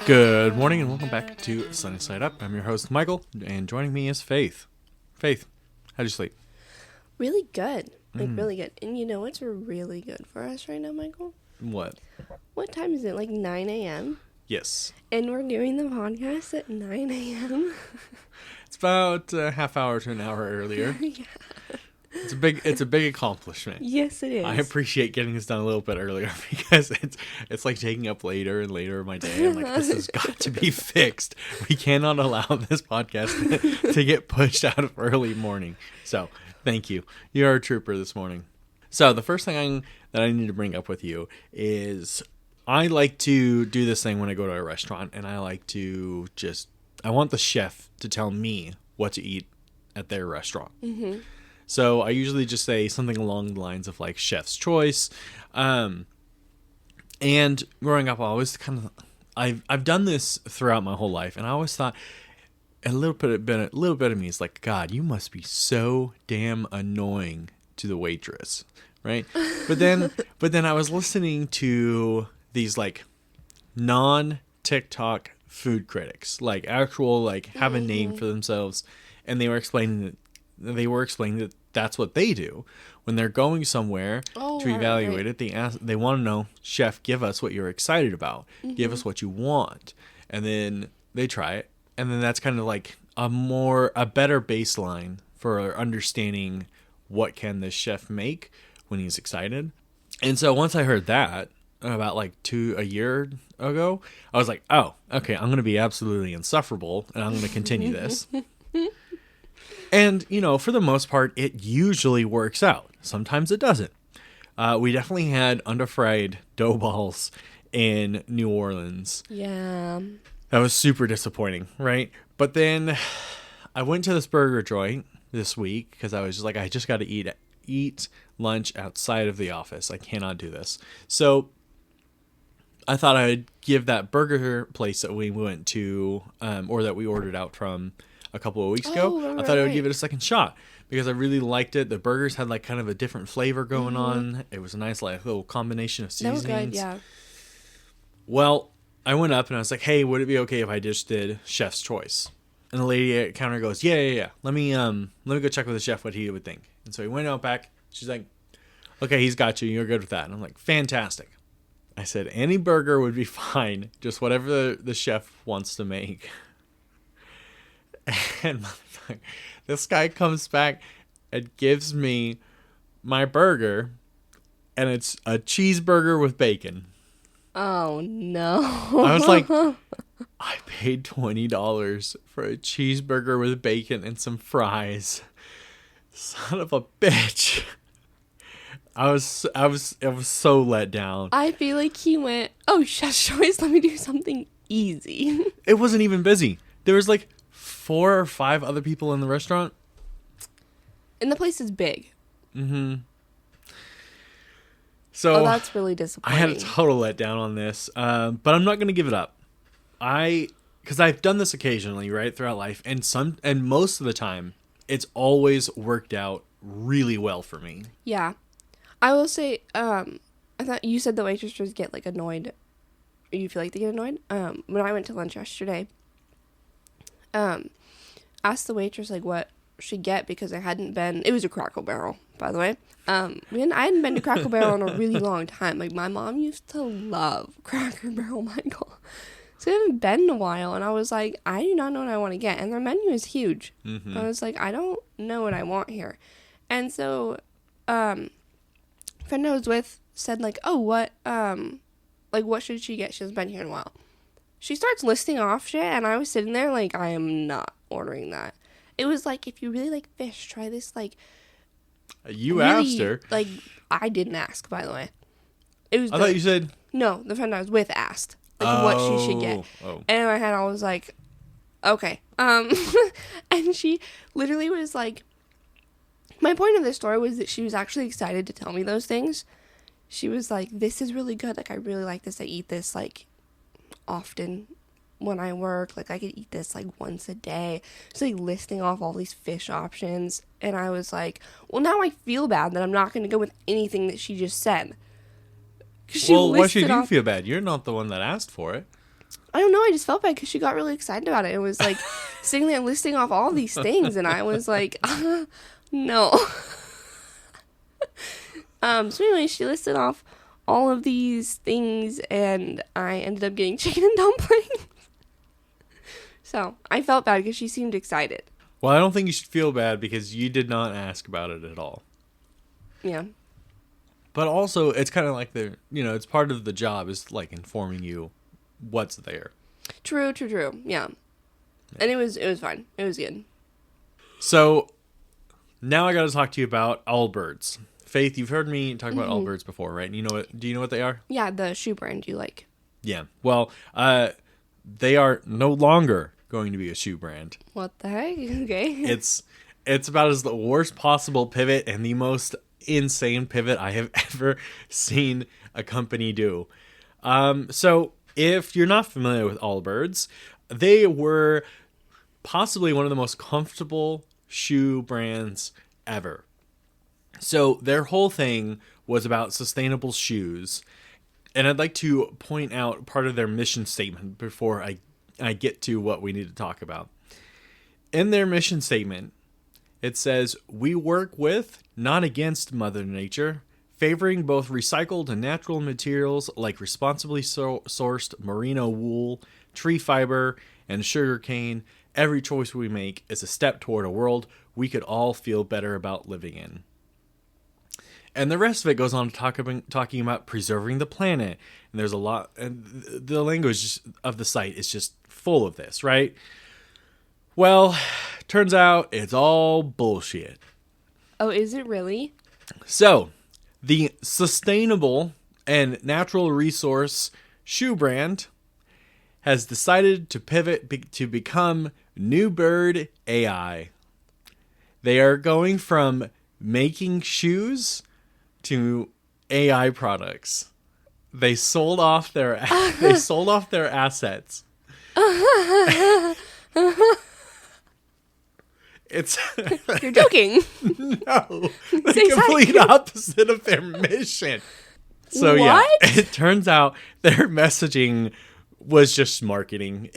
Good morning and welcome back to Sunny Side Up. I'm your host, Michael, and joining me is Faith. Faith, how'd you sleep? Really good. Really good. And you know what's really good for us right now, Michael? What? What time is it? Like 9 a.m.? Yes. And we're doing the podcast at 9 a.m.? It's about a half hour to an hour earlier. Yeah. It's a big accomplishment. Yes, it is. I appreciate getting this done a little bit earlier because it's like taking up later and later of my day. I'm like, this has got to be fixed. We cannot allow this podcast to get pushed out of early morning. So thank you. You're a trooper this morning. So the first thing that I need to bring up with you is I like to do this thing when I go to a restaurant, and I like to I want the chef to tell me what to eat at their restaurant. Mm-hmm. So I usually just say something along the lines of like chef's choice. And growing up, I always I've done this throughout my whole life, and I always thought a little bit of me is like, God, you must be so damn annoying to the waitress, right? But then I was listening to these like non-TikTok food critics, like actual like have a name for themselves, and they were explaining that that's what they do when they're going somewhere to evaluate it. They want to know, chef, give us what you're excited about. Mm-hmm. Give us what you want. And then they try it. And then that's kind of like a better baseline for understanding what can this chef make when he's excited. And so once I heard that about like a year ago, I was like, oh, okay, I'm going to be absolutely insufferable and I'm going to continue this. And, you know, for the most part, it usually works out. Sometimes it doesn't. We definitely had underfried dough balls in New Orleans. Yeah. That was super disappointing, right? But then I went to this burger joint this week because I was just like, I just got to eat lunch outside of the office. I cannot do this. So I thought I'd give that burger place that we went to, or that we ordered out from a couple of weeks ago, I thought I would give it a second shot because I really liked it. The burgers had like kind of a different flavor going on. It was a nice like little combination of seasonings. That was good, yeah. Well, I went up and I was like, hey, would it be okay if I just did chef's choice? And the lady at the counter goes, yeah. Let me go check with the chef what he would think. And so he went out back. She's like, okay, he's got you. You're good with that. And I'm like, fantastic. I said, any burger would be fine. Just whatever the chef wants to make. And this guy comes back and gives me my burger, and it's a cheeseburger with bacon. Oh, no. I was like, I paid $20 for a cheeseburger with bacon and some fries. Son of a bitch. I was so let down. I feel like he went, oh, chef's choice, let me do something easy. It wasn't even busy. There was like 4 or 5 other people in the restaurant. And the place is big. Mm-hmm. So that's really disappointing. I had a total letdown on this, but I'm not going to give it up. Because I've done this occasionally, right, throughout life, and most of the time, it's always worked out really well for me. Yeah, I will say, I thought you said the waitresses get like annoyed. You feel like they get annoyed. When I went to lunch yesterday, asked the waitress like what she'd get because I hadn't been. It was a Cracker Barrel, by the way. I hadn't been to Cracker Barrel in a really long time. Like my mom used to love Cracker Barrel, Michael. So I haven't been in a while, and I was like, I do not know what I want to get, and their menu is huge. Mm-hmm. I was like, I don't know what I want here, and so, friend I was with said like, oh, what should she get? She hasn't been here in a while. She starts listing off shit, and I was sitting there like, I am not ordering that. It was like, if you really like fish, try this, like... You really, asked her. Like, I didn't ask, by the way. I thought you said... No, the friend I was with asked, like, what she should get. Oh. And in my head, I was like, okay. And she literally was like... My point of this story was that she was actually excited to tell me those things. She was like, this is really good. Like, I really like this. I eat this, like... often when I work, like I could eat this like once a day. It's like listing off all these fish options, and I was like, well, now I feel bad that I'm not going to go with anything that she just said. Well, why should you feel bad? You're not the one that asked for it. I don't know. I just felt bad because she got really excited about it. It was like sitting there listing off all these things, and I was like, no. So anyway, she listed off all of these things, and I ended up getting chicken and dumplings. So I felt bad because she seemed excited. Well, I don't think you should feel bad because you did not ask about it at all. Yeah. But also, it's kind of like it's part of the job is like informing you what's there. True. Yeah. And it was fine. It was good. So now I got to talk to you about Allbirds. Faith, you've heard me talk about Allbirds before, right? Do you know what they are? Yeah, the shoe brand you like. Yeah. Well, they are no longer going to be a shoe brand. What the heck? Okay. It's about as the worst possible pivot and the most insane pivot I have ever seen a company do. So if you're not familiar with Allbirds, they were possibly one of the most comfortable shoe brands ever. So their whole thing was about sustainable shoes. And I'd like to point out part of their mission statement before I get to what we need to talk about. In their mission statement, it says, "We work with, not against Mother Nature, favoring both recycled and natural materials like responsibly sourced merino wool, tree fiber, and sugarcane. Every choice we make is a step toward a world we could all feel better about living in." And the rest of it goes on to talking about preserving the planet. And there's a lot, and the language of the site is just full of this, right? Well, turns out it's all bullshit. Oh, is it really? So, the sustainable and natural resource shoe brand has decided to pivot to become New Bird AI. They are going from making shoes to AI products. They sold off their assets. It's You're joking. No, the complete opposite of their mission. So what? Yeah, it turns out their messaging was just marketing.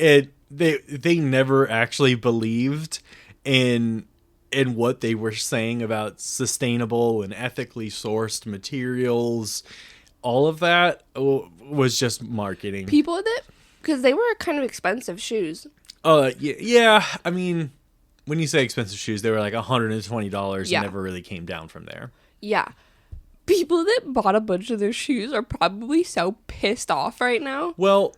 They never actually believed in what they were saying about sustainable and ethically sourced materials. All of that was just marketing. People with it? Because they were kind of expensive shoes. Yeah. I mean, when you say expensive shoes, they were like $120 and never really came down from there. Yeah. People that bought a bunch of their shoes are probably so pissed off right now. Well,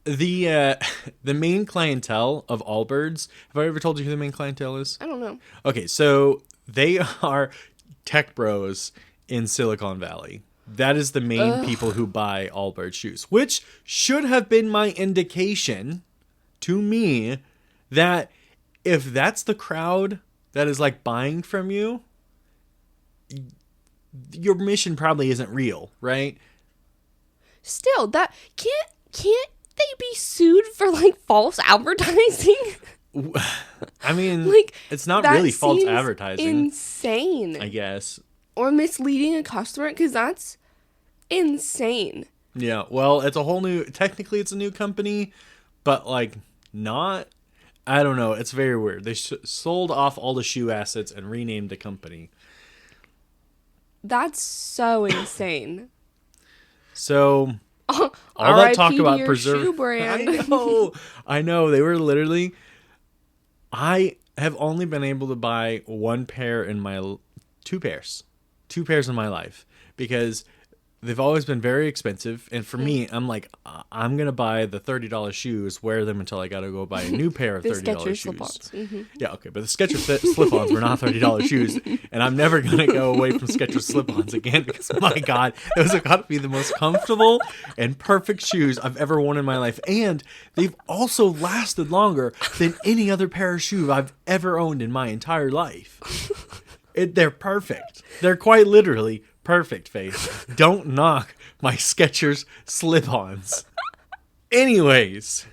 the main clientele of Allbirds, have I ever told you who the main clientele is? I don't know. Okay, so they are tech bros in Silicon Valley. That is the main people who buy Allbirds shoes, which should have been my indication to me that if that's the crowd that is like buying from you, your mission probably isn't real, right? Still, that can't they be sued for like false advertising? I mean, like, it's not really false advertising. Insane. I guess. Or misleading a customer, because that's insane. Yeah, well, it's a whole new, technically it's a new company, but like not, I don't know, it's very weird. They sold off all the shoe assets and renamed the company. That's so insane. So, all that talk about preserve. I know. They were literally, I have only been able to buy two pairs in my life because they've always been very expensive. And for me, I'm like, I'm going to buy the $30 shoes, wear them until I got to go buy a new pair of $30 shoes. Mm-hmm. Yeah, okay. But the Skechers slip-ons were not $30 shoes. And I'm never going to go away from Skechers slip-ons again because, my God, those have got to be the most comfortable and perfect shoes I've ever worn in my life. And they've also lasted longer than any other pair of shoes I've ever owned in my entire life. They're perfect. They're quite literally perfect, Faith. Don't knock my Skechers slip-ons. Anyways,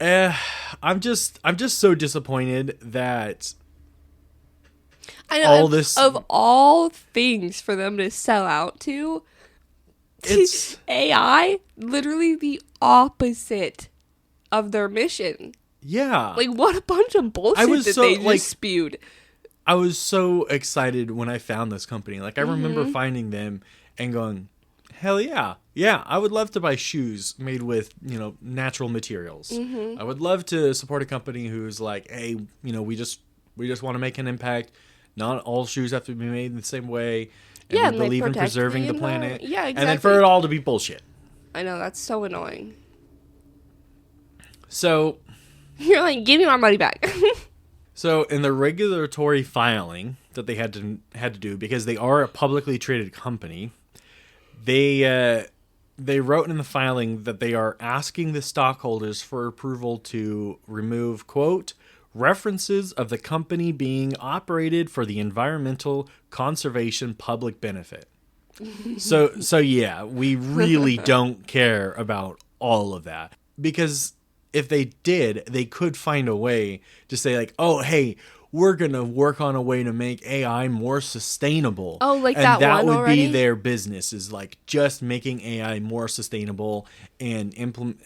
I'm just so disappointed that I know of all things for them to sell out to, it's AI, literally the opposite of their mission. Yeah. Like, what a bunch of bullshit that they just spewed. I was so excited when I found this company. Like, I remember finding them and going, hell yeah. Yeah, I would love to buy shoes made with, natural materials. I would love to support a company who's like, hey, we just want to make an impact. Not all shoes have to be made in the same way. And we believe in preserving the planet. Yeah, exactly. And then for it all to be bullshit. I know, that's so annoying. So... You're like, give me my money back. So in the regulatory filing that they had to do, because they are a publicly traded company, they wrote in the filing that they are asking the stockholders for approval to remove, quote, references of the company being operated for the environmental conservation public benefit. So yeah, we really don't care about all of that, because if they did, they could find a way to say like, oh, hey, we're going to work on a way to make AI more sustainable. Oh, like and that one would already? be their business, is like just making AI more sustainable and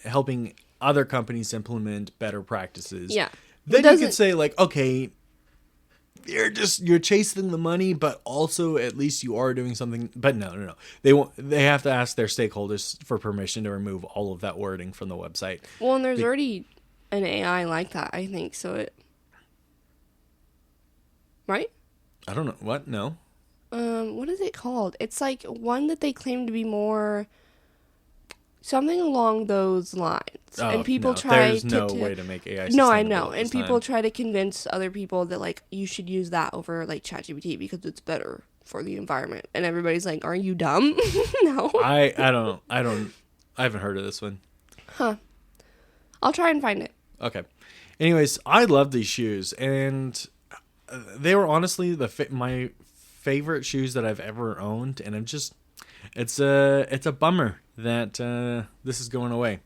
helping other companies implement better practices. Yeah. Then you could say like, okay, you're chasing the money, but also at least you are doing something. But no. They have to ask their stakeholders for permission to remove all of that wording from the website. Well, and there's already an AI like that, I think. So right? I don't know. What? No. What is it called? It's like one that they claim to be more something along those lines. Oh, and people there's no way to make AI sustainable. No, I know. And people try to convince other people that like you should use that over like ChatGPT because it's better for the environment. And everybody's like, "Are you dumb?" No. I haven't heard of this one. Huh. I'll try and find it. Okay. Anyways, I love these shoes, and they were honestly my favorite shoes that I've ever owned, and it's a bummer that this is going away.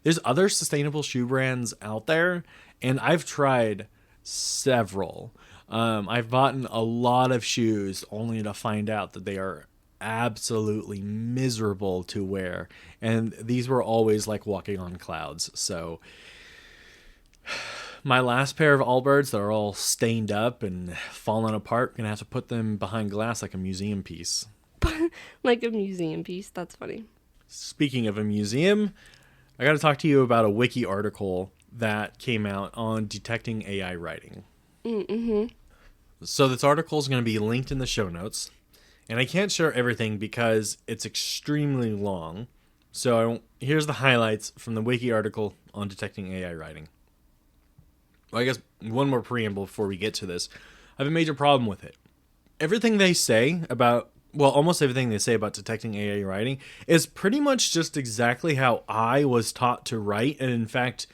There's other sustainable shoe brands out there, and I've tried several. I've bought a lot of shoes only to find out that they are absolutely miserable to wear, and these were always like walking on clouds. So my last pair of Allbirds, they're all stained up and falling apart. Gonna have to put them behind glass like a museum piece. Like a museum piece. That's funny. Speaking of a museum, I got to talk to you about a wiki article that came out on detecting AI writing. Mm-hmm. So this article is going to be linked in the show notes, and I can't share everything because it's extremely long. So here's the highlights from the wiki article on detecting AI writing. Well, I guess one more preamble before we get to this. I have a major problem with it. Everything they say about almost everything they say about detecting AI writing is pretty much just exactly how I was taught to write, and in fact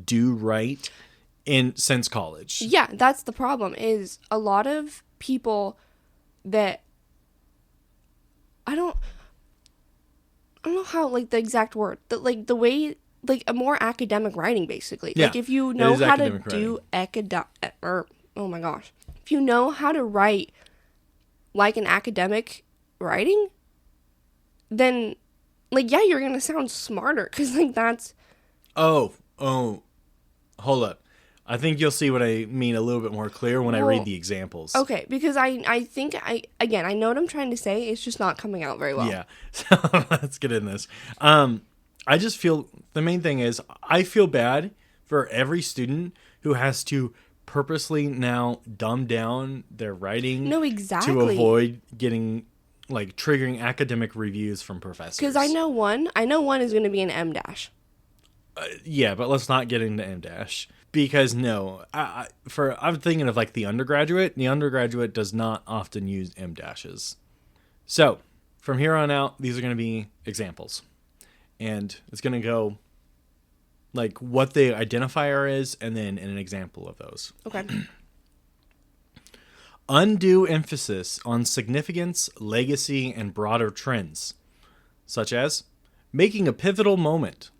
do write since college. Yeah, that's the problem, is a lot of people that I don't know how, like, the exact word, like the way, like a more academic writing basically. Yeah, like if you know how to do if you know how to write like an academic writing, then like, yeah, you're gonna sound smarter, because like that's hold up, I think you'll see what I mean a little bit more clear when I read the examples. Okay, because I think I know what I'm trying to say, it's just not coming out very well. Yeah, so let's get in this. I just feel, the main thing is, I feel bad for every student who has to purposely now dumb down their writing. No, exactly. To avoid getting, like, triggering academic reviews from professors. Because I know one is going to be an M dash. Yeah, but let's not get into M dash, because no, I'm thinking of like the undergraduate. The undergraduate does not often use M dashes. So from here on out, these are going to be examples, and it's going to go like what the identifier is, and then an example of those. Okay. Undue emphasis on significance, legacy, and broader trends, such as marking a pivotal moment,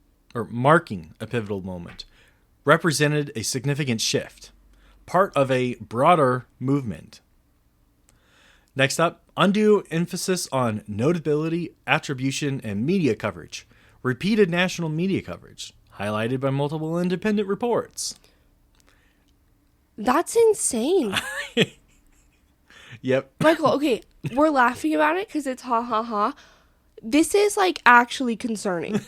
represented a significant shift, part of a broader movement. Next up, undue emphasis on notability, attribution, and media coverage, repeated national media coverage, highlighted by multiple independent reports. That's insane. Yep. Michael, okay, we're laughing about it because it's ha ha ha. This is like actually concerning.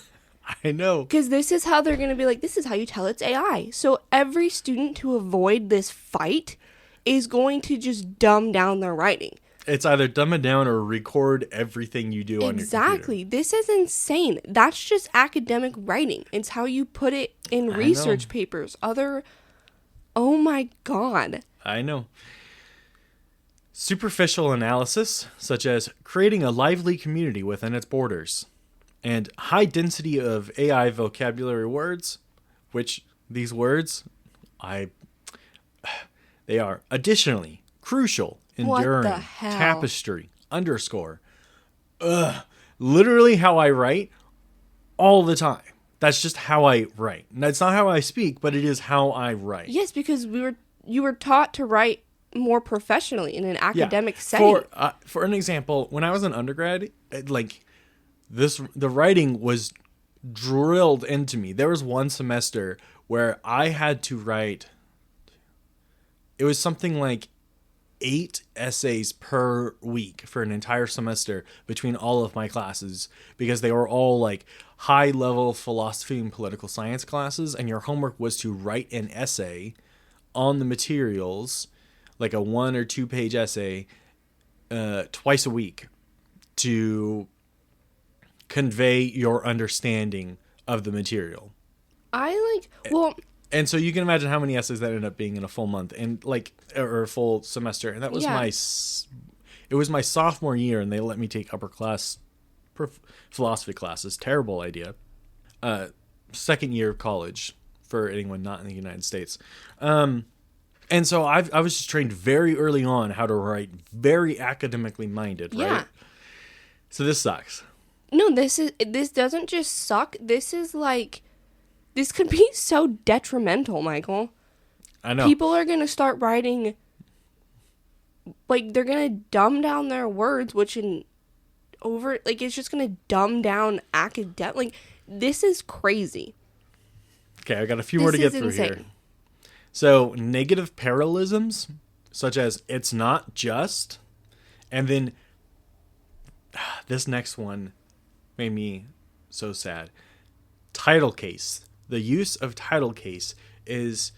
I know. Because this is how they're going to be like, this is how you tell it's AI. So every student, to avoid this fight, is going to just dumb down their writing. It's either dumb it down or record everything you do on your computer. Exactly. This is insane. That's just academic writing. It's how you put it in research papers. Oh my God. I know. Superficial analysis, such as creating a lively community within its borders, and high density of AI vocabulary words, which these words, they are additionally crucial, enduring, tapestry, underscore. Literally how I write all the time. That's just how I write. That's not how I speak, but it is how I write. Yes, because you were taught to write more professionally in an academic setting. For an example, when I was an undergrad, the writing was drilled into me. There was one semester where I had to write, it was something like 8 essays per week for an entire semester between all of my classes, because they were all like high level philosophy and political science classes, and your homework was to write an essay on the materials, like a 1 or 2 page essay, twice a week to convey your understanding of the material. And so you can imagine how many essays that ended up being in a full month or a full semester. And that was it was my sophomore year, and they let me take upper class philosophy classes. Terrible idea. Second year of college for anyone not in the United States. And so I was just trained very early on how to write, very academically minded, right? Yeah. So this sucks. No, this doesn't just suck. This is like, this could be so detrimental, Michael. I know. People are going to start writing, like, they're going to dumb down their words, which it's just going to dumb down academic. Like, this is crazy. Okay, I got a few more to get through here. So, negative parallelisms, such as it's not just, and then this next one made me so sad. Title case. The use of title case is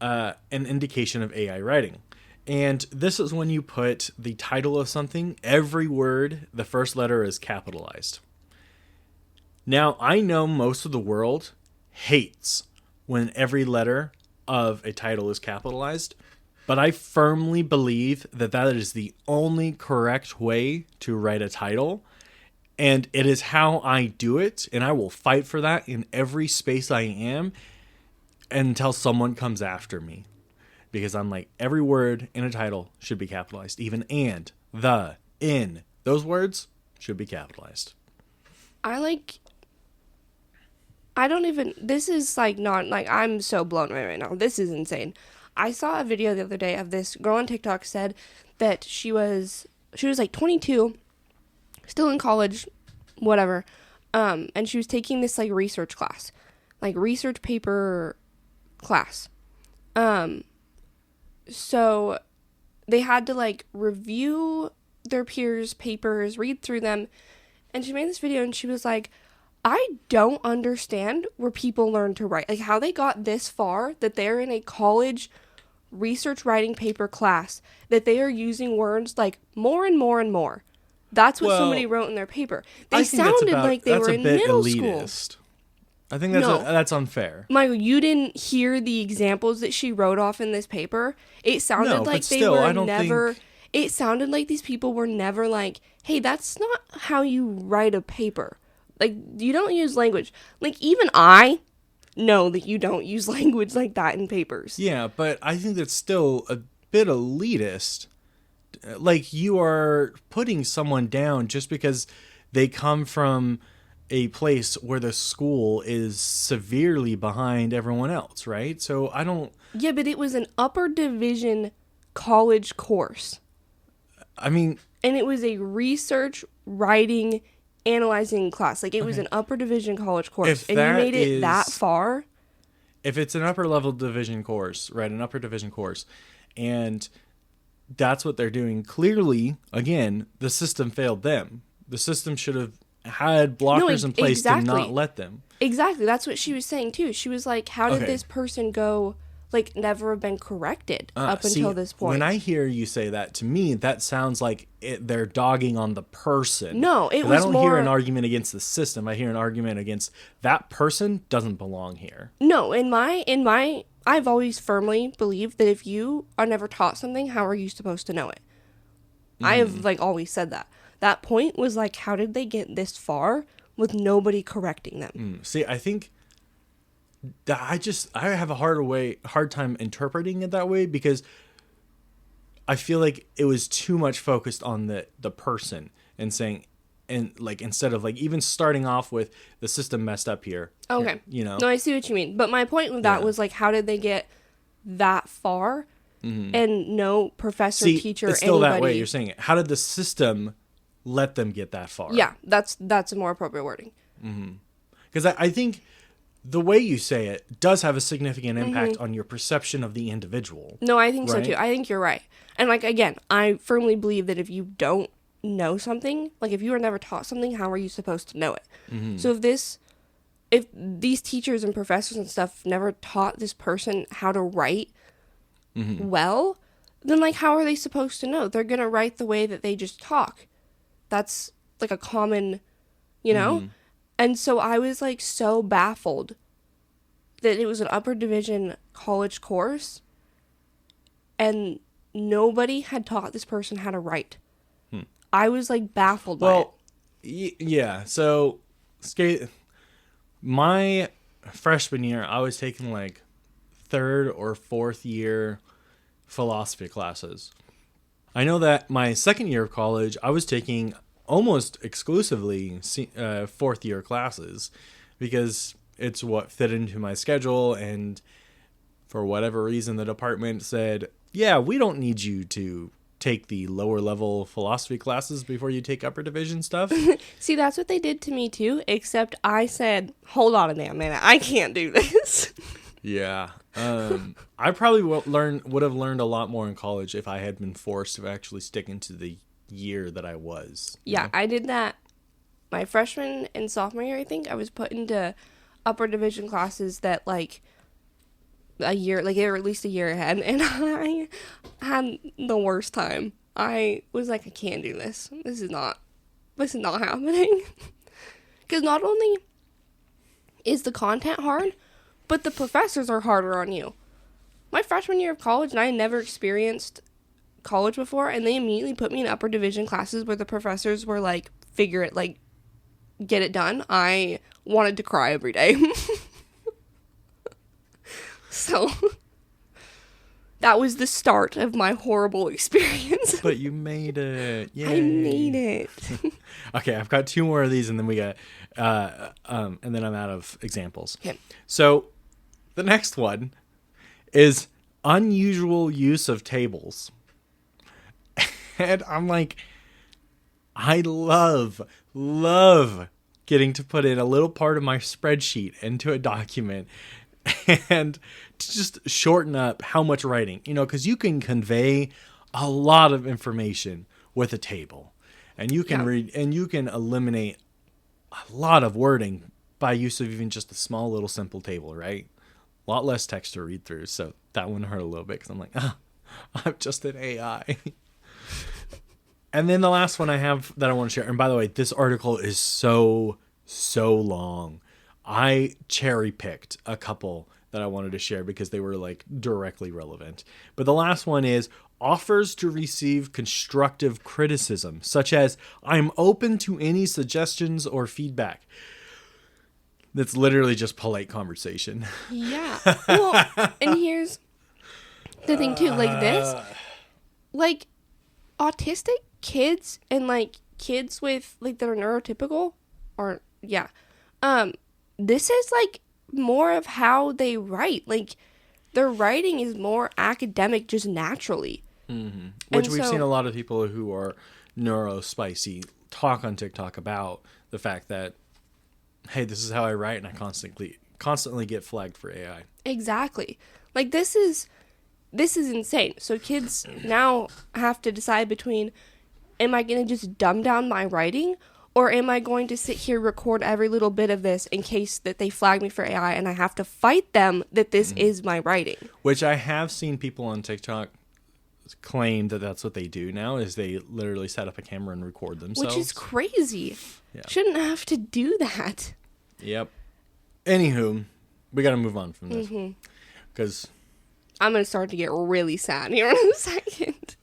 an indication of AI writing. And this is when you put the title of something, every word, the first letter is capitalized. Now, I know most of the world hates when every letter of a title is capitalized, but I firmly believe that is the only correct way to write a title, and it is how I do it, and I will fight for that in every space I am until someone comes after me, because I'm like, every word in a title should be capitalized, even and, the, in, those words should be capitalized. This is like not like, I'm so blown away right now. This is insane. I saw a video the other day of this girl on TikTok said that she was like 22, still in college, whatever. And she was taking this like research class, like research paper class. So they had to like review their peers' papers, read through them. And she made this video and she was like, I don't understand where people learn to write. Like, how they got this far, that they're in a college research writing paper class, that they are using words like more and more and more. That's what somebody wrote in their paper. They sounded like they were in middle school. I think that's unfair. Michael, you didn't hear the examples that she wrote off in this paper? It sounded like they were never... It sounded like these people were never like, hey, that's not how you write a paper. Like, you don't use language. Like, even I know that you don't use language like that in papers. Yeah, but I think that's still a bit elitist. Like, you are putting someone down just because they come from a place where the school is severely behind everyone else, right? So I don't... Yeah, but it was an upper division college course. I mean... And it was a research writing analyzing class. Like, it was an upper division college course, and you made it that far. If it's an upper level division course, right, an upper division course, and that's what they're doing, clearly, again, the system failed them. The system should have had blockers in place to not let them. Exactly. That's what she was saying, too. She was like, how did this person go, like, never have been corrected up until this point? When I hear you say that, to me, that sounds like they're dogging on the person. No, it was more... I don't hear an argument against the system. I hear an argument against that person doesn't belong here. No, in my, I've always firmly believed that if you are never taught something, how are you supposed to know it? I have, like, always said that. That point was like, how did they get this far with nobody correcting them? See, I think that I have a hard time interpreting it that way, because I feel like it was too much focused on the person and saying, and like, instead of like even starting off with the system messed up here. Okay. You know? No, I see what you mean. But my point with that was like, how did they get that far and no professor, teacher, it's still anybody... that way. You're saying it. How did the system let them get that far? Yeah, that's a more appropriate wording. Because I think the way you say it does have a significant impact on your perception of the individual. No, I think so too. I think you're right. And like, again, I firmly believe that if you don't know something, like if you were never taught something, how are you supposed to know it? So if these teachers and professors and stuff never taught this person how to write well, then like, how are they supposed to know? They're going to write the way that they just talk. That's like a common, you know? And so I was like so baffled that it was an upper division college course and nobody had taught this person how to write. I was like baffled by it. Yeah. So my freshman year, I was taking like third or fourth year philosophy classes. I know that my second year of college, I was taking almost exclusively fourth year classes because it's what fit into my schedule. And for whatever reason, the department said, yeah, we don't need you to take the lower level philosophy classes before you take upper division stuff. See, that's what they did to me too, except I said, hold on a damn minute, I can't do this. Yeah. I probably would have learned a lot more in college if I had been forced to actually stick into the year that I was. Yeah, I did that my freshman and sophomore year. I think I was put into upper division classes that like a year, like they were at least a year ahead, and I had the worst time. I was like, I can't do this. This is not happening. Because not only is the content hard, but the professors are harder on you. My freshman year of college, and I had never experienced college before, and they immediately put me in upper division classes where the professors were like, figure it, like, get it done. I wanted to cry every day. So that was the start of my horrible experience. But you made it. Yay. I made it. Okay, I've got two more of these, and then we got, and then I'm out of examples. Okay. So the next one is unusual use of tables. And I'm like, I love getting to put in a little part of my spreadsheet into a document and to just shorten up how much writing, because you can convey a lot of information with a table, and you can read, and you can eliminate a lot of wording by use of even just a small little simple table, right? A lot less text to read through. So that one hurt a little bit because I'm like, I'm just an AI. And then the last one I have that I want to share, and by the way, this article is so long. I cherry picked a couple that I wanted to share because they were like directly relevant. But the last one is offers to receive constructive criticism, such as I'm open to any suggestions or feedback. That's literally just polite conversation. Yeah. Well, and here's the thing too, like this, like autistic kids and like kids with like that are neurotypical or this is like more of how they write. Like their writing is more academic just naturally. Which we've seen a lot of people who are neurospicy talk on TikTok about the fact that, hey, this is how I write, and I constantly get flagged for AI. Exactly. Like, this is insane. So kids now have to decide between, am I going to just dumb down my writing, or am I going to sit here, record every little bit of this in case that they flag me for AI and I have to fight them that this is my writing? Which I have seen people on TikTok claim that that's what they do now, is they literally set up a camera and record themselves. Which is crazy. Yeah. Shouldn't have to do that. Yep. Anywho, we got to move on from this. Because I'm going to start to get really sad here in a second.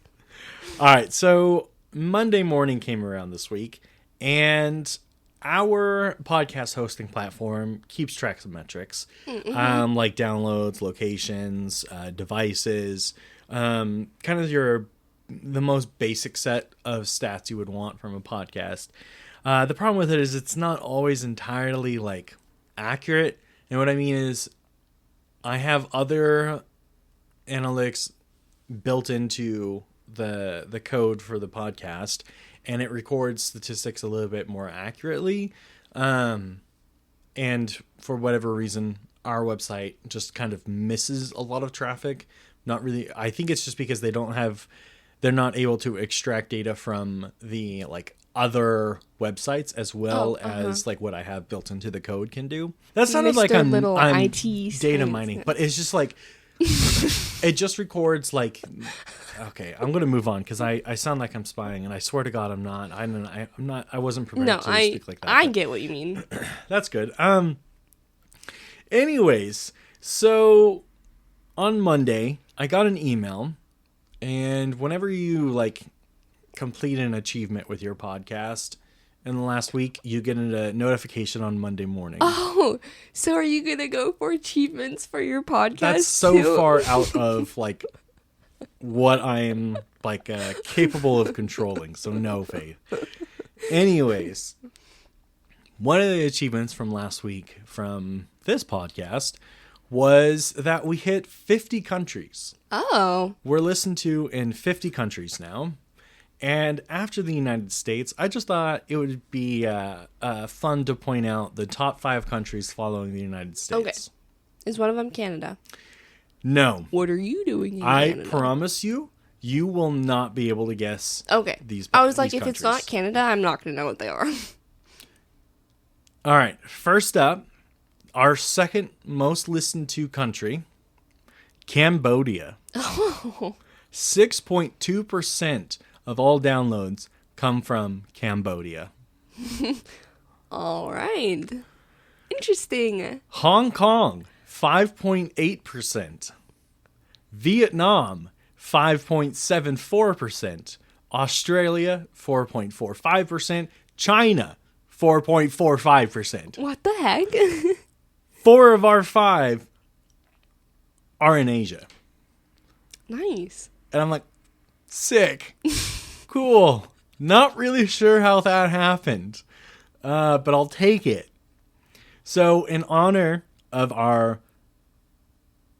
All right, so Monday morning came around this week, and our podcast hosting platform keeps track of metrics, like downloads, locations, devices, kind of the most basic set of stats you would want from a podcast. The problem with it is it's not always entirely like accurate, and what I mean is I have other analytics built into the code for the podcast, and it records statistics a little bit more accurately. And for whatever reason, our website just kind of misses a lot of traffic. Not really. I think it's just because they're not able to extract data from the like other websites as well as like what I have built into the code can do. That sounded like I'm IT data mining, but it's just like it just records like. Okay, I'm gonna move on because I sound like I'm spying, and I swear to God I'm not. I'm not. I wasn't prepared to speak like that. I get what you mean. That's good. Anyways, so on Monday I got an email, and whenever you like complete an achievement with your podcast in the last week, you get a notification on Monday morning. Oh, so are you gonna go for achievements for your podcast? That's so far out of like what I am like capable of controlling. So no, Faith. Anyways, one of the achievements from last week from this podcast was that we hit 50 countries. Oh. We're listened to in 50 countries now. And after the United States, I just thought it would be fun to point out the top 5 countries following the United States. Okay. Is one of them Canada? No. What are you doing in Canada? I promise you will not be able to guess. Okay. I was like, if it's not Canada, I'm not going to know what they are. All right. First up, our second most listened to country, Cambodia. Oh. 6.2% of all downloads come from Cambodia. All right. Interesting. Hong Kong, 5.8%. Vietnam, 5.74%. Australia, 4.45%. China, 4.45%. What the heck? 4 of our 5 are in Asia. Nice. And I'm like, sick. Cool. Not really sure how that happened, but I'll take it. So in honor of our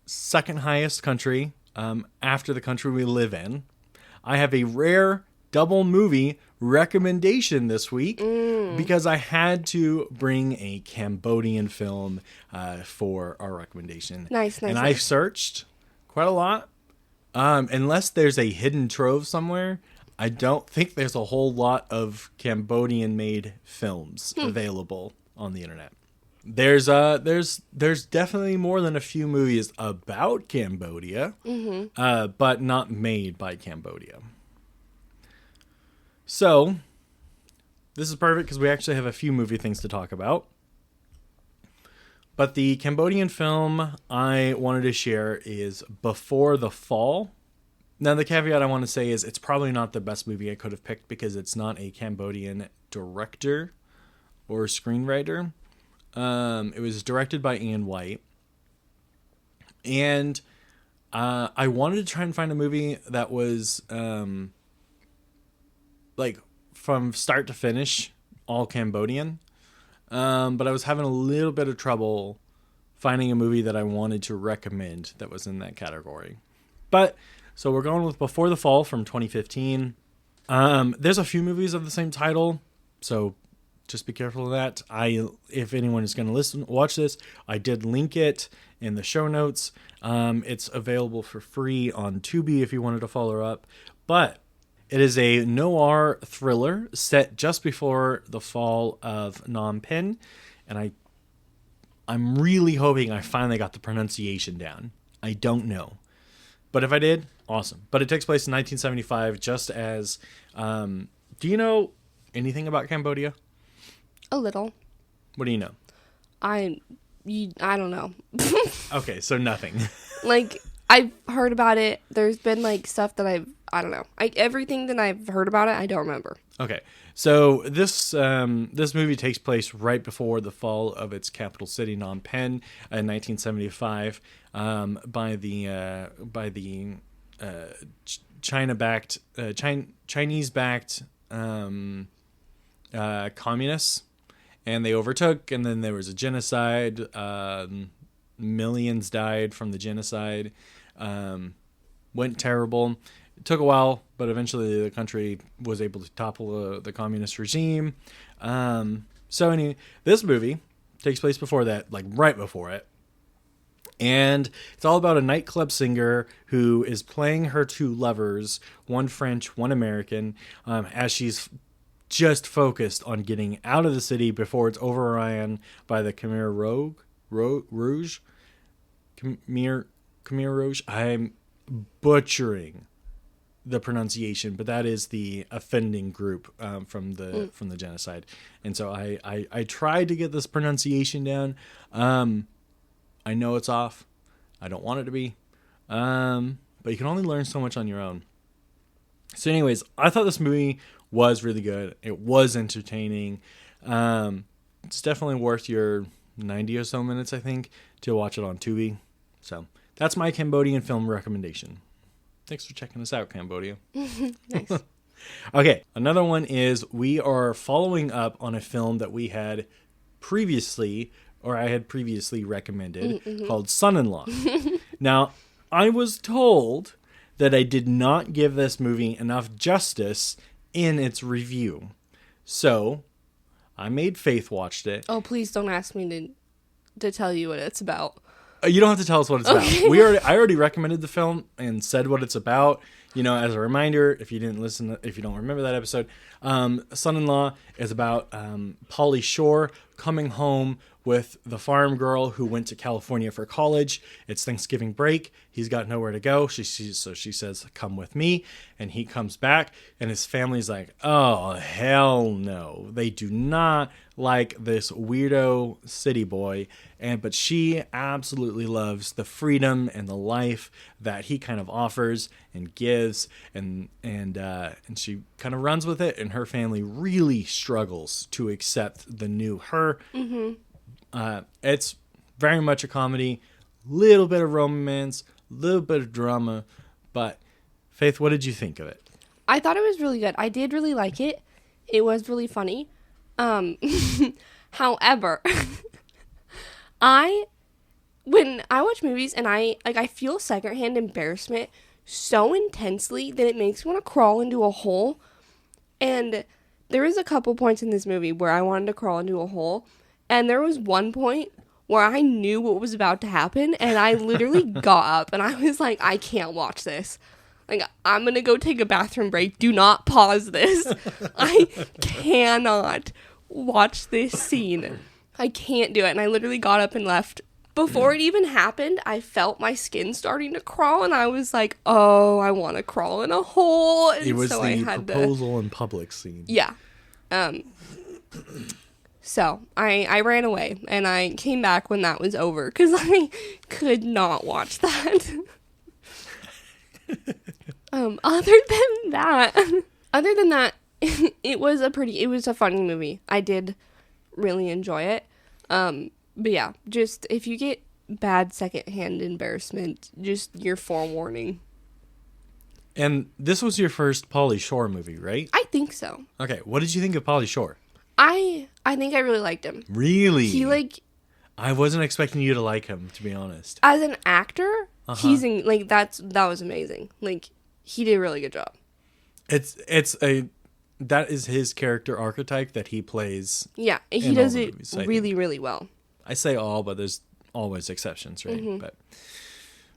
second highest country, after the country we live in, I have a rare double movie recommendation this week because I had to bring a Cambodian film for our recommendation. Nice. And I searched quite a lot. Unless there's a hidden trove somewhere, I don't think there's a whole lot of Cambodian-made films available on the internet. There's definitely more than a few movies about Cambodia, but not made by Cambodia. So, this is perfect because we actually have a few movie things to talk about. But the Cambodian film I wanted to share is Before the Fall. Now, the caveat I want to say is it's probably not the best movie I could have picked because it's not a Cambodian director or screenwriter. It was directed by Ian White. And I wanted to try and find a movie that was like from start to finish all Cambodian. But I was having a little bit of trouble finding a movie that I wanted to recommend that was in that category. So we're going with Before the Fall from 2015. There's a few movies of the same title, so just be careful of that. If anyone is going to watch this, I did link it in the show notes. It's available for free on Tubi if you wanted to follow up. But it is a noir thriller set just before the fall of Phnom Penh, and I'm really hoping I finally got the pronunciation down. I don't know, but if I did, awesome. But it takes place in 1975, just as. Do you know anything about Cambodia? A little. What do you know? I don't know. Okay, so nothing. Like, I've heard about it. There's been, like, stuff that I don't know. Everything that I've heard about it, I don't remember. Okay, so this movie takes place right before the fall of its capital city, Phnom Penh, in 1975, by the Chinese-backed communists, and they overtook, and then there was a genocide. Millions died from the genocide. Went terrible. It took a while, but eventually the country was able to topple the communist regime. So anyway, this movie takes place before that, like right before it. And it's all about a nightclub singer who is playing her two lovers, one French, one American, as she's just focused on getting out of the city before it's overrun by the Khmer Rouge. Khmer Rouge. I'm butchering the pronunciation, but that is the offending group from the genocide. And so I tried to get this pronunciation down. I know it's off. I don't want it to be. But you can only learn so much on your own. So anyways, I thought this movie was really good. It was entertaining. It's definitely worth your 90 or so minutes, I think, to watch it on Tubi. So that's my Cambodian film recommendation. Thanks for checking us out, Cambodia. Nice. Okay, another one is we are following up on a film that we had previously, or I had previously recommended, called Son-in-Law. Now, I was told that I did not give this movie enough justice in its review. So, I made Faith watch it. Oh, please don't ask me to tell you what it's about. You don't have to tell us what it's about. I already recommended the film and said what it's about. You know, as a reminder, if you didn't listen, if you don't remember that episode, Son-in-Law is about Pauly Shore coming home with the farm girl who went to California for college. It's Thanksgiving break. He's got nowhere to go. So she says, come with me. And he comes back and his family's like, oh, hell no. They do not like this weirdo city boy. But she absolutely loves the freedom and the life that he kind of offers and gives. And she kind of runs with it. And her family really struggles to accept the new her. Mm-hmm. It's very much a comedy, little bit of romance, little bit of drama, but Faith, what did you think of it? I thought it was really good. I did really like it. It was really funny. However, when I watch movies and I feel secondhand embarrassment so intensely that it makes me want to crawl into a hole. And there was a couple points in this movie where I wanted to crawl into a hole. And there was one point where I knew what was about to happen, and I literally got up, and I was like, I can't watch this. Like, I'm going to go take a bathroom break. Do not pause this. I cannot watch this scene. I can't do it. And I literally got up and left. Before it even happened, I felt my skin starting to crawl, and I was like, oh, I want to crawl in a hole. And it was so the proposal in public scene. Yeah. So I ran away and I came back when that was over because I could not watch that. Other than that, it was a funny movie. I did really enjoy it. But yeah, just if you get bad secondhand embarrassment, just your forewarning. And this was your first Pauly Shore movie, right? I think so. Okay, what did you think of Pauly Shore? I think I really liked him. Really? He I wasn't expecting you to like him, to be honest. As an actor, he's that was amazing. Like, he did a really good job. It's a that is his character archetype that he plays. Yeah, he does it really, really well. I say all, but there's always exceptions, right? Mm-hmm. But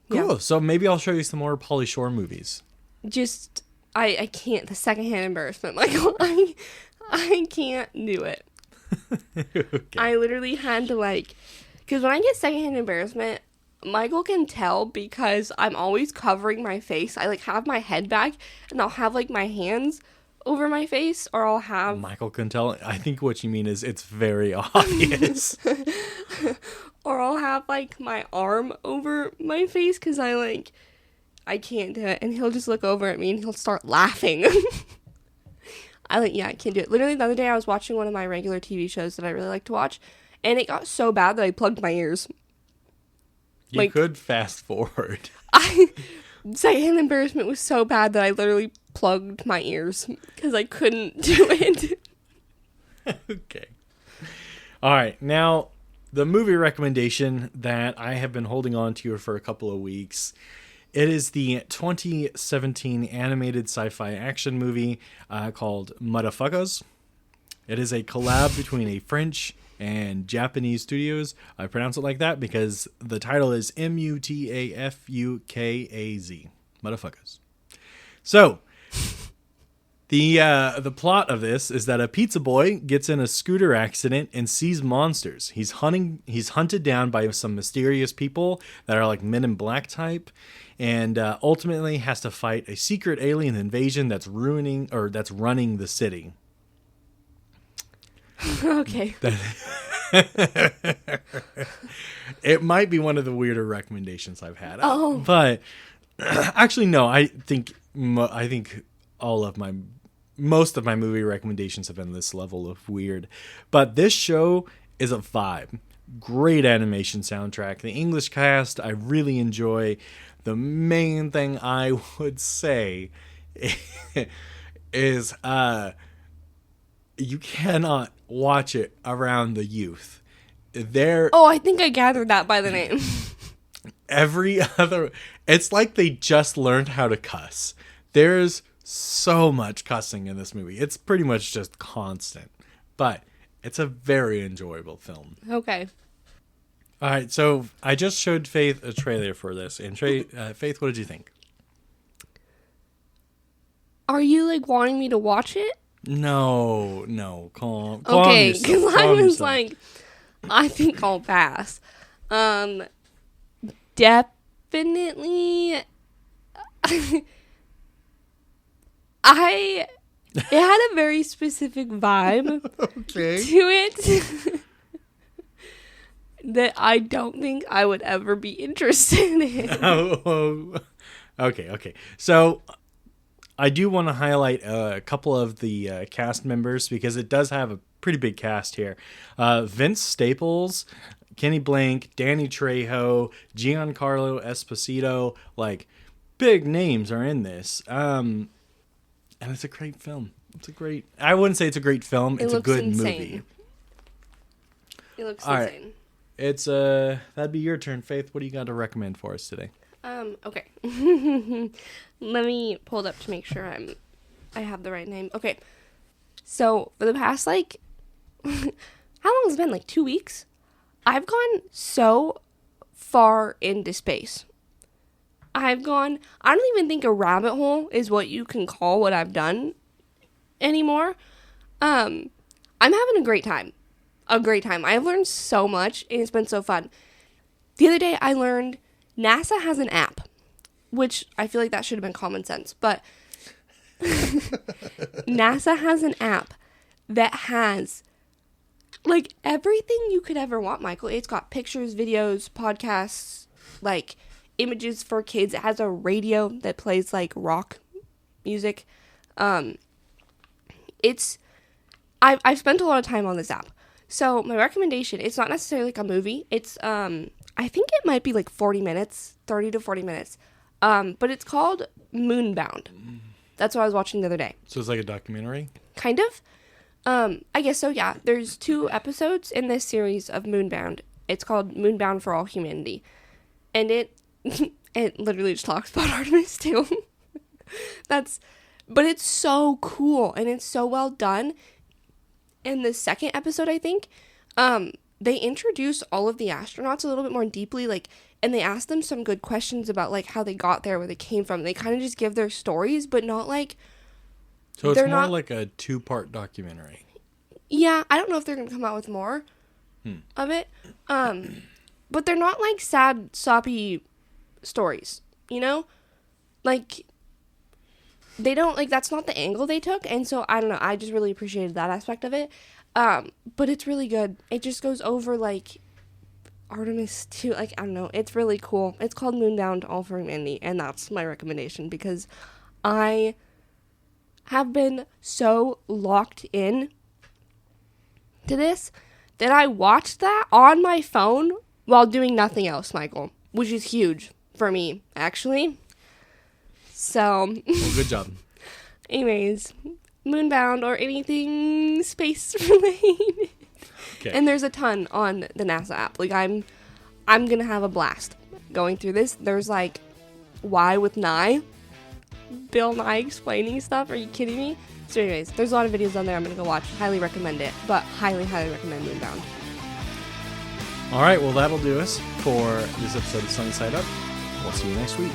cool. Yeah. So maybe I'll show you some more Pauly Shore movies. Just, I can't. The secondhand embarrassment, Michael. I can't do it. Okay. I literally had to because when I get secondhand embarrassment, Michael can tell because I'm always covering my face. I have my head back and I'll have my hands over my face, or I'll have... Michael can tell. I think what you mean is it's very obvious. Or I'll have my arm over my face because I can't do it. And he'll just look over at me and he'll start laughing. I can't do it. Literally the other day I was watching one of my regular TV shows that I really like to watch, and it got so bad that I plugged my ears. You could fast forward. Secondhand embarrassment was so bad that I literally plugged my ears because I couldn't do it. Okay. All right. Now, the movie recommendation that I have been holding on to for a couple of weeks. It is the 2017 animated sci-fi action movie called Motherfuckers. It is a collab between a French and Japanese studios. I pronounce it like that because the title is Mutafukaz. Motherfuckers. So, the plot of this is that a pizza boy gets in a scooter accident and sees monsters. He's hunted down by some mysterious people that are Men in Black type, and ultimately has to fight a secret alien invasion that's running the city. Okay. It might be one of the weirder recommendations I've had. Oh. But actually, no. I think most of my movie recommendations have been this level of weird. But this show is a vibe. Great animation soundtrack. The English cast I really enjoy. The main thing I would say is you cannot watch it around the youth. I think I gathered that by the name. It's like they just learned how to cuss. There's so much cussing in this movie. It's pretty much just constant. But it's a very enjoyable film. Okay. All right, so I just showed Faith a trailer for this. And Faith, what did you think? Are you wanting me to watch it? No, calm. Okay, because I was I think I'll pass. Definitely. It had a very specific vibe to it that I don't think I would ever be interested in. Okay. So I do want to highlight a couple of the cast members because it does have a pretty big cast here. Vince Staples, Kenny Blank, Danny Trejo, Giancarlo Esposito, big names are in this. And it's a great film. I wouldn't say it's a great film. It's a good movie. It looks All insane. Right. It's that'd be your turn, Faith. What do you got to recommend for us today? Okay. Let me pull it up to make sure I have the right name. Okay. So, for the past, how long has it been? 2 weeks? I've gone so far into space. I don't even think a rabbit hole is what you can call what I've done anymore. I'm having a great time. I've learned so much, and it's been so fun. The other day, I learned NASA has an app, which I feel like that should have been common sense, but NASA has an app that has everything you could ever want, Michael. It's got pictures, videos, podcasts, images for kids. It has a radio that plays rock music. I've spent a lot of time on this app. So my recommendation, it's not necessarily a movie. It's I think it might be 40 minutes, 30 to 40 minutes. But it's called Moonbound. That's what I was watching the other day. So it's like a documentary? Kind of. I guess so, yeah. There's 2 episodes in this series of Moonbound. It's called Moonbound for All Humanity. And it literally just talks about Artemis too. That's But it's so cool and it's so well done. In the second episode, I think, they introduce all of the astronauts a little bit more deeply, like, and they ask them some good questions about, like, how they got there, where they came from. They kind of just give their stories, but not, like... So it's more like a 2-part documentary. Yeah, I don't know if they're going to come out with more of it. But they're not, like, sad, soppy stories, you know? Like... They don't, like, that's not the angle they took, and so, I don't know, I just really appreciated that aspect of it, but it's really good. It just goes over, like, Artemis 2, like, I don't know, it's really cool. It's called Moonbound, All for Humanity, and that's my recommendation, because I have been so locked in to this, that I watched that on my phone while doing nothing else, Michael, which is huge for me, actually. So, well, good job. Anyways, Moonbound or anything space related. Okay. And there's a ton on the NASA app. Like I'm gonna have a blast going through this. There's like Why with Nye. Bill Nye explaining stuff. Are you kidding me? So anyways, there's a lot of videos on there I'm gonna go watch. Highly recommend it. But highly, highly recommend Moonbound. All right, well that'll do us for this episode of Sunny Side Up. We'll see you next week.